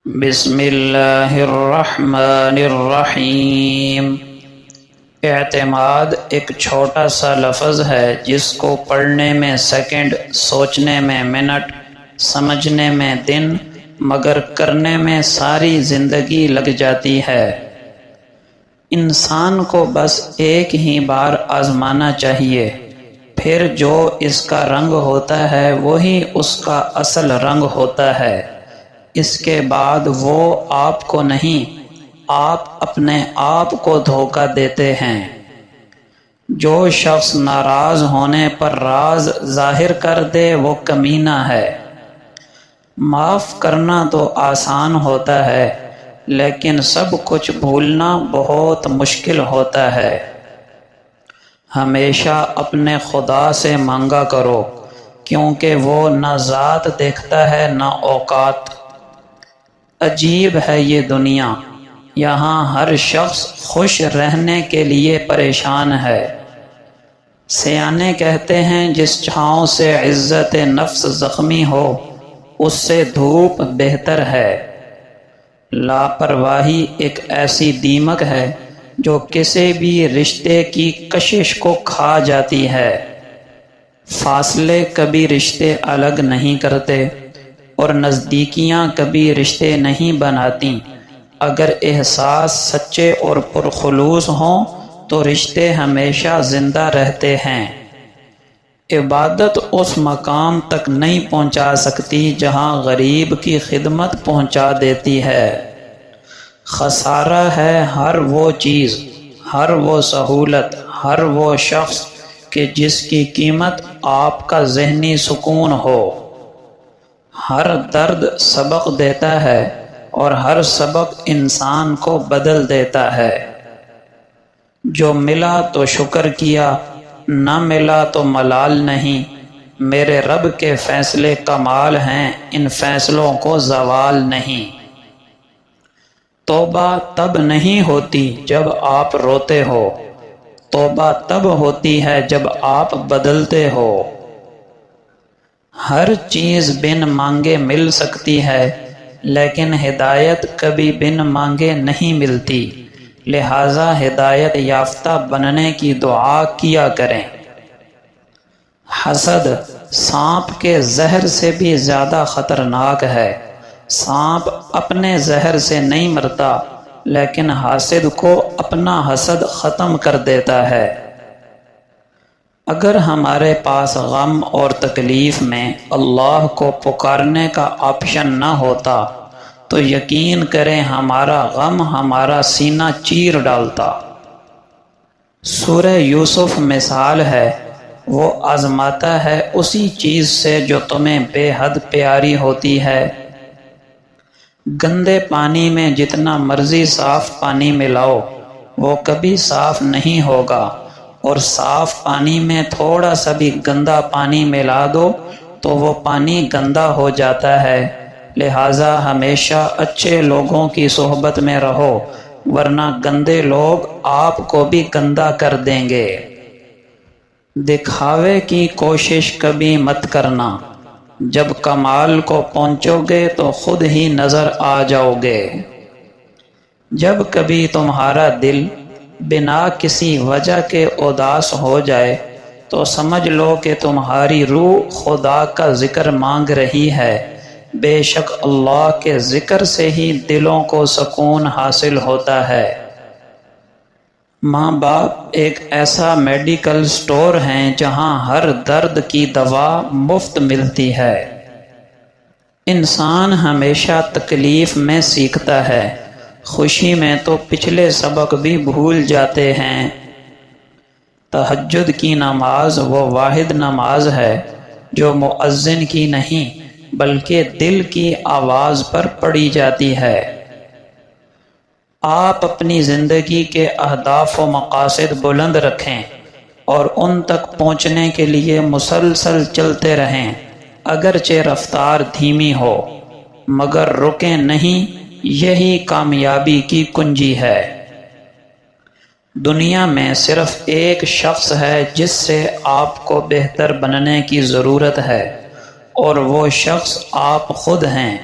بسم اللہ الرحمن الرحیم۔ اعتماد ایک چھوٹا سا لفظ ہے جس کو پڑھنے میں سیکنڈ، سوچنے میں منٹ، سمجھنے میں دن، مگر کرنے میں ساری زندگی لگ جاتی ہے۔ انسان کو بس ایک ہی بار آزمانا چاہیے، پھر جو اس کا رنگ ہوتا ہے وہی اس کا اصل رنگ ہوتا ہے۔ اس کے بعد وہ آپ کو نہیں، آپ اپنے آپ کو دھوکہ دیتے ہیں۔ جو شخص ناراض ہونے پر راز ظاہر کر دے وہ کمینہ ہے۔ معاف کرنا تو آسان ہوتا ہے، لیکن سب کچھ بھولنا بہت مشکل ہوتا ہے۔ ہمیشہ اپنے خدا سے مانگا کرو، کیونکہ وہ نہ ذات دیکھتا ہے نہ اوقات۔ عجیب ہے یہ دنیا، یہاں ہر شخص خوش رہنے کے لیے پریشان ہے۔ سیانے کہتے ہیں جس چھاؤں سے عزت نفس زخمی ہو اس سے دھوپ بہتر ہے۔ لاپرواہی ایک ایسی دیمک ہے جو کسی بھی رشتے کی کشش کو کھا جاتی ہے۔ فاصلے کبھی رشتے الگ نہیں کرتے اور نزدیکیاں کبھی رشتے نہیں بناتی۔ اگر احساس سچے اور پرخلوص ہوں تو رشتے ہمیشہ زندہ رہتے ہیں۔ عبادت اس مقام تک نہیں پہنچا سکتی جہاں غریب کی خدمت پہنچا دیتی ہے۔ خسارہ ہے ہر وہ چیز، ہر وہ سہولت، ہر وہ شخص کہ جس کی قیمت آپ کا ذہنی سکون ہو۔ ہر درد سبق دیتا ہے اور ہر سبق انسان کو بدل دیتا ہے۔ جو ملا تو شکر کیا، نہ ملا تو ملال نہیں۔ میرے رب کے فیصلے کمال ہیں، ان فیصلوں کو زوال نہیں۔ توبہ تب نہیں ہوتی جب آپ روتے ہو، توبہ تب ہوتی ہے جب آپ بدلتے ہو۔ ہر چیز بن مانگے مل سکتی ہے، لیکن ہدایت کبھی بن مانگے نہیں ملتی، لہذا ہدایت یافتہ بننے کی دعا کیا کریں۔ حسد سانپ کے زہر سے بھی زیادہ خطرناک ہے۔ سانپ اپنے زہر سے نہیں مرتا، لیکن حاسد کو اپنا حسد ختم کر دیتا ہے۔ اگر ہمارے پاس غم اور تکلیف میں اللہ کو پکارنے کا آپشن نہ ہوتا تو یقین کریں ہمارا غم ہمارا سینہ چیر ڈالتا۔ سورہ یوسف مثال ہے، وہ آزماتا ہے اسی چیز سے جو تمہیں بے حد پیاری ہوتی ہے۔ گندے پانی میں جتنا مرضی صاف پانی ملاؤ وہ کبھی صاف نہیں ہوگا، اور صاف پانی میں تھوڑا سا بھی گندا پانی ملا دو تو وہ پانی گندا ہو جاتا ہے۔ لہٰذا ہمیشہ اچھے لوگوں کی صحبت میں رہو، ورنہ گندے لوگ آپ کو بھی گندا کر دیں گے۔ دکھاوے کی کوشش کبھی مت کرنا، جب کمال کو پہنچو گے تو خود ہی نظر آ جاؤ گے۔ جب کبھی تمہارا دل بنا کسی وجہ کے اداس ہو جائے تو سمجھ لو کہ تمہاری روح خدا کا ذکر مانگ رہی ہے۔ بے شک اللہ کے ذکر سے ہی دلوں کو سکون حاصل ہوتا ہے۔ ماں باپ ایک ایسا میڈیکل سٹور ہیں جہاں ہر درد کی دوا مفت ملتی ہے۔ انسان ہمیشہ تکلیف میں سیکھتا ہے، خوشی میں تو پچھلے سبق بھی بھول جاتے ہیں۔ تہجد کی نماز وہ واحد نماز ہے جو مؤذن کی نہیں بلکہ دل کی آواز پر پڑھی جاتی ہے۔ آپ اپنی زندگی کے اہداف و مقاصد بلند رکھیں اور ان تک پہنچنے کے لیے مسلسل چلتے رہیں، اگرچہ رفتار دھیمی ہو، مگر رکیں نہیں، یہی کامیابی کی کنجی ہے۔ دنیا میں صرف ایک شخص ہے جس سے آپ کو بہتر بننے کی ضرورت ہے، اور وہ شخص آپ خود ہیں۔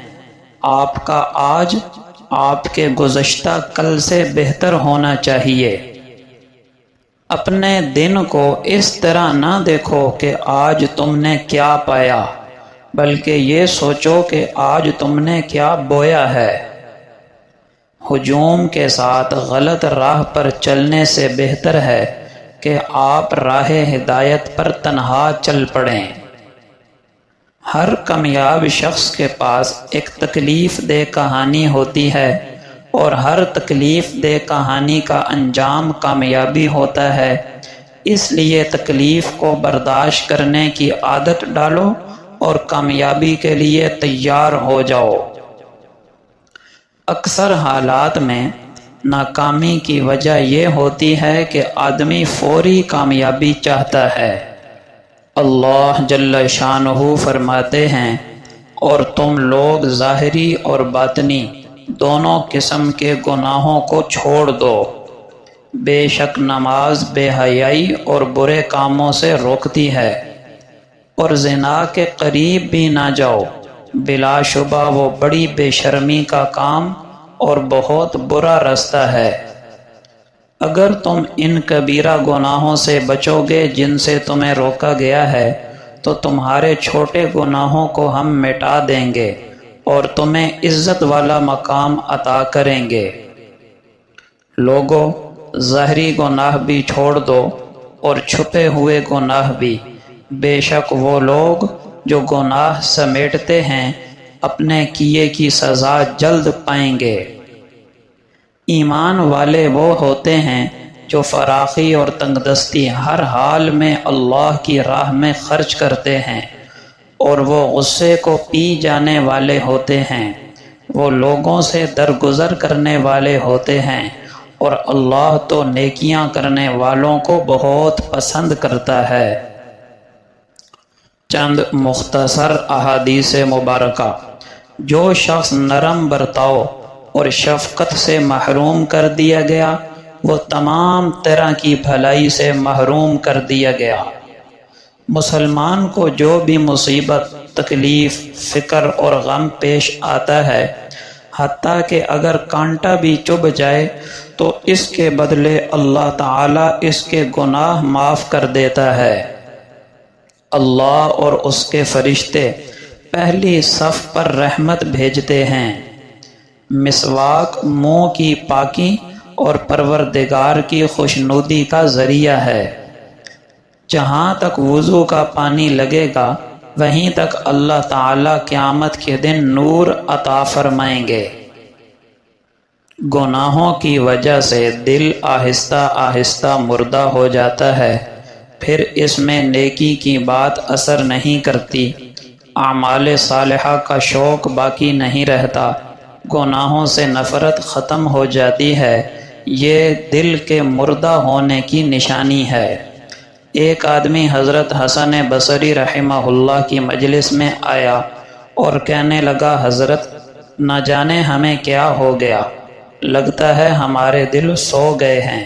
آپ کا آج آپ کے گزشتہ کل سے بہتر ہونا چاہیے۔ اپنے دن کو اس طرح نہ دیکھو کہ آج تم نے کیا پایا، بلکہ یہ سوچو کہ آج تم نے کیا بویا ہے۔ ہجوم کے ساتھ غلط راہ پر چلنے سے بہتر ہے کہ آپ راہ ہدایت پر تنہا چل پڑیں۔ ہر کامیاب شخص کے پاس ایک تکلیف دہ کہانی ہوتی ہے، اور ہر تکلیف دہ کہانی کا انجام کامیابی ہوتا ہے۔ اس لیے تکلیف کو برداشت کرنے کی عادت ڈالو اور کامیابی کے لیے تیار ہو جاؤ۔ اکثر حالات میں ناکامی کی وجہ یہ ہوتی ہے کہ آدمی فوری کامیابی چاہتا ہے۔ اللہ جل شانہ فرماتے ہیں، اور تم لوگ ظاہری اور باطنی دونوں قسم کے گناہوں کو چھوڑ دو۔ بے شک نماز بے حیائی اور برے کاموں سے روکتی ہے، اور زنا کے قریب بھی نہ جاؤ، بلا شبہ وہ بڑی بے شرمی کا کام اور بہت برا راستہ ہے۔ اگر تم ان کبیرہ گناہوں سے بچو گے جن سے تمہیں روکا گیا ہے، تو تمہارے چھوٹے گناہوں کو ہم مٹا دیں گے اور تمہیں عزت والا مقام عطا کریں گے۔ لوگو، ظاہری گناہ بھی چھوڑ دو اور چھپے ہوئے گناہ بھی۔ بے شک وہ لوگ جو گناہ سمیٹتے ہیں اپنے کیے کی سزا جلد پائیں گے۔ ایمان والے وہ ہوتے ہیں جو فراخی اور تنگدستی ہر حال میں اللہ کی راہ میں خرچ کرتے ہیں، اور وہ غصے کو پی جانے والے ہوتے ہیں۔ وہ لوگوں سے درگزر کرنے والے ہوتے ہیں، اور اللہ تو نیکیاں کرنے والوں کو بہت پسند کرتا ہے۔ چند مختصر احادیث مبارکہ۔ جو شخص نرم برتاؤ اور شفقت سے محروم کر دیا گیا، وہ تمام طرح کی بھلائی سے محروم کر دیا گیا۔ مسلمان کو جو بھی مصیبت، تکلیف، فکر اور غم پیش آتا ہے، حتیٰ کہ اگر کانٹا بھی چبھ جائے تو اس کے بدلے اللہ تعالیٰ اس کے گناہ معاف کر دیتا ہے۔ اللہ اور اس کے فرشتے پہلی صف پر رحمت بھیجتے ہیں۔ مسواک منہ کی پاکی اور پروردگار کی خوشنودی کا ذریعہ ہے۔ جہاں تک وضو کا پانی لگے گا وہیں تک اللہ تعالیٰ قیامت کے دن نور عطا فرمائیں گے۔ گناہوں کی وجہ سے دل آہستہ آہستہ مردہ ہو جاتا ہے، پھر اس میں نیکی کی بات اثر نہیں کرتی، اعمال صالحہ کا شوق باقی نہیں رہتا، گناہوں سے نفرت ختم ہو جاتی ہے۔ یہ دل کے مردہ ہونے کی نشانی ہے۔ ایک آدمی حضرت حسن بصری رحمہ اللہ کی مجلس میں آیا اور کہنے لگا، حضرت نہ جانے ہمیں کیا ہو گیا، لگتا ہے ہمارے دل سو گئے ہیں۔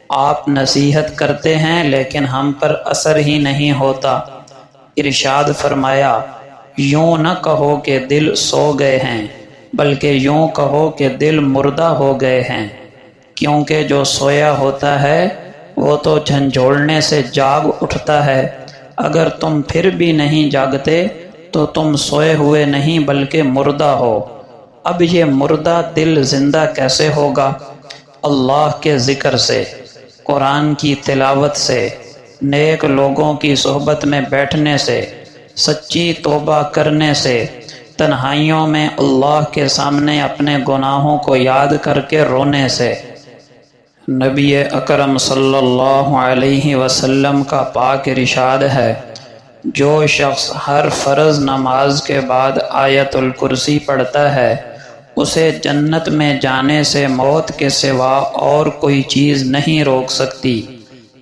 آپ نصیحت کرتے ہیں لیکن ہم پر اثر ہی نہیں ہوتا۔ ارشاد فرمایا، یوں نہ کہو کہ دل سو گئے ہیں، بلکہ یوں کہو کہ دل مردہ ہو گئے ہیں، کیونکہ جو سویا ہوتا ہے وہ تو جھنجھوڑنے سے جاگ اٹھتا ہے۔ اگر تم پھر بھی نہیں جاگتے تو تم سوئے ہوئے نہیں بلکہ مردہ ہو۔ اب یہ مردہ دل زندہ کیسے ہوگا؟ اللہ کے ذکر سے، قرآن کی تلاوت سے، نیک لوگوں کی صحبت میں بیٹھنے سے، سچی توبہ کرنے سے، تنہائیوں میں اللہ کے سامنے اپنے گناہوں کو یاد کر کے رونے سے۔ نبی اکرم صلی اللہ علیہ وسلم کا پاک ارشاد ہے، جو شخص ہر فرض نماز کے بعد آیت الکرسی پڑھتا ہے، اسے جنت میں جانے سے موت کے سوا اور کوئی چیز نہیں روک سکتی،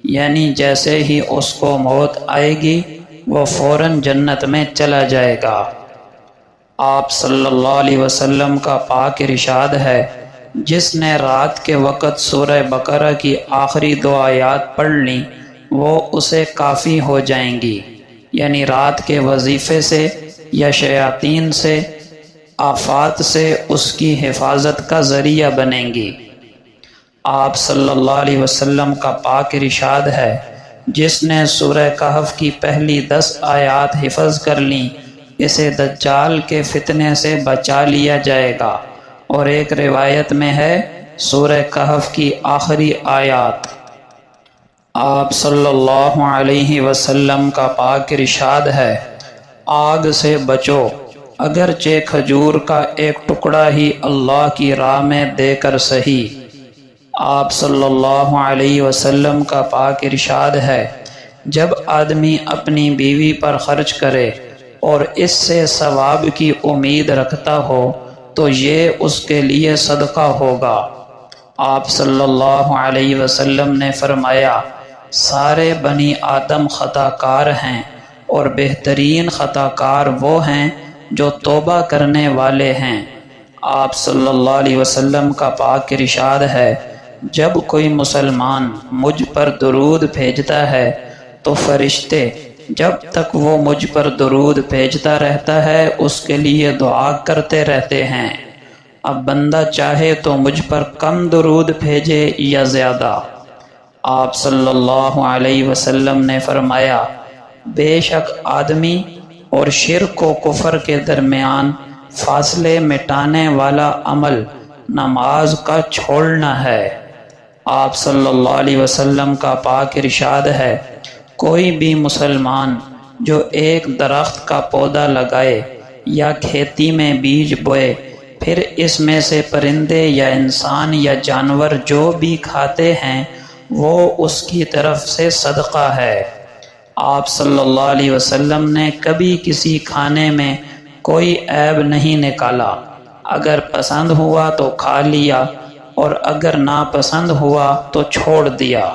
یعنی جیسے ہی اس کو موت آئے گی وہ فوراً جنت میں چلا جائے گا۔ آپ صلی اللہ علیہ وسلم کا پاک ارشاد ہے، جس نے رات کے وقت سورہ بقرہ کی آخری 2 آیات پڑھ لیں وہ اسے کافی ہو جائیں گی، یعنی رات کے وظیفے سے یا شیاطین سے۔ آفات سے اس کی حفاظت کا ذریعہ بنیں گی۔ آپ صلی اللہ علیہ وسلم کا پاک ارشاد ہے، جس نے سورہ کہف کی پہلی 10 آیات حفظ کر لیں اسے دجال کے فتنے سے بچا لیا جائے گا۔ اور ایک روایت میں ہے سورہ کہف کی آخری آیات۔ آپ صلی اللہ علیہ وسلم کا پاک ارشاد ہے، آگ سے بچو، اگرچہ کھجور کا ایک ٹکڑا ہی اللہ کی راہ میں دے کر سہی۔ آپ صلی اللہ علیہ وسلم کا پاک ارشاد ہے، جب آدمی اپنی بیوی پر خرچ کرے اور اس سے ثواب کی امید رکھتا ہو تو یہ اس کے لیے صدقہ ہوگا۔ آپ صلی اللہ علیہ وسلم نے فرمایا، سارے بنی آدم خطا کار ہیں اور بہترین خطا کار وہ ہیں جو توبہ کرنے والے ہیں۔ آپ صلی اللہ علیہ وسلم کا پاک ارشاد ہے، جب کوئی مسلمان مجھ پر درود بھیجتا ہے تو فرشتے جب تک وہ مجھ پر درود بھیجتا رہتا ہے اس کے لیے دعا کرتے رہتے ہیں۔ اب بندہ چاہے تو مجھ پر کم درود بھیجے یا زیادہ۔ آپ صلی اللہ علیہ وسلم نے فرمایا، بے شک آدمی اور شرک و کفر کے درمیان فاصلے مٹانے والا عمل نماز کا چھوڑنا ہے۔ آپ صلی اللہ علیہ وسلم کا پاک ارشاد ہے، کوئی بھی مسلمان جو ایک درخت کا پودا لگائے یا کھیتی میں بیج بوئے، پھر اس میں سے پرندے یا انسان یا جانور جو بھی کھاتے ہیں وہ اس کی طرف سے صدقہ ہے۔ آپ صلی اللہ علیہ وسلم نے کبھی کسی کھانے میں کوئی عیب نہیں نکالا، اگر پسند ہوا تو کھا لیا اور اگر ناپسند ہوا تو چھوڑ دیا۔